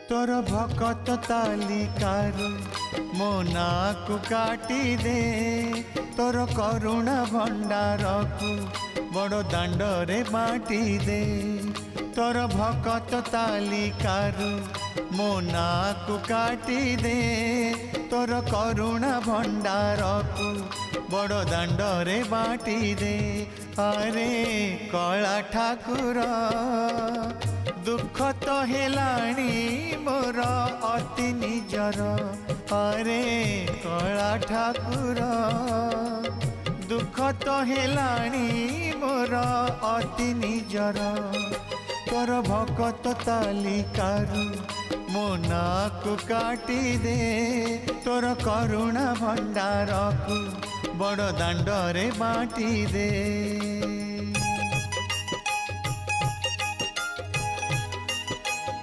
तोर भकत तालिकारु मो नाकु काटी दे तोर करुणा भंडार को बड़ दांडरे बाटी दे तोर भकत तालिकारु मो नाकु काटी दे तोर करुणा भंडार को बड़ दांडरे बाटी दे। अरे कला ठाकुर दुख तो हेलाणी मोर अति निजर। अरे कला ठाकुर दुख तो हेलाणी मोर अति निजर। तोर भकत तालिकारु मो नाकु काटी दे तोर करुणा भंडार को बड़ दांडरे बाटी दे।